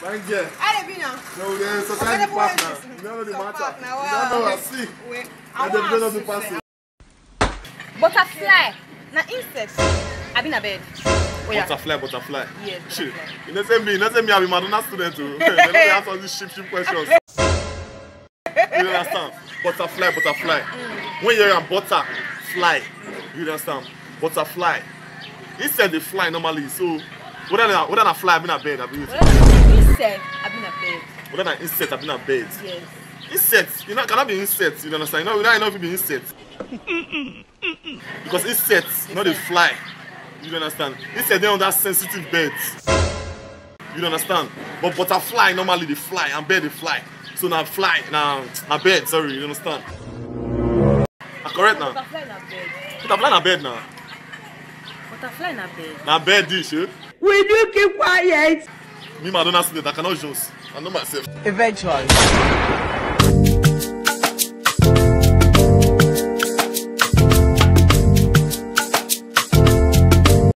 Thank you. I don't know. No, there's a society partner. You don't know the matter. You don't know what I see. I don't know the person. Butterfly. Now insects. I've been a bed. Butterfly. Yes. Shit. You don't say me I'm a Madonna student too. They don't answer these cheap questions. You understand? Butterfly. When you're a butterfly, you understand? Butterfly. Instead they fly normally, so whether I fly, I've been a bird, I've been Insect. I've been a bed. whether an insect, I've been a bird. Yes. Insects, cannot be insects, you understand? You know if you be insects. Because insects, they fly. You understand? Insects, they are that sensitive birds. You understand? But butterfly normally they fly and bird they fly. So now fly, now bird, sorry, you understand? Correct now? Butterfly in a bed. Butterfly na bird now. Butterfly in a bed. Na bird dish, eh? Will you keep quiet? Me, Madonna student, I cannot just. I know myself. Eventually.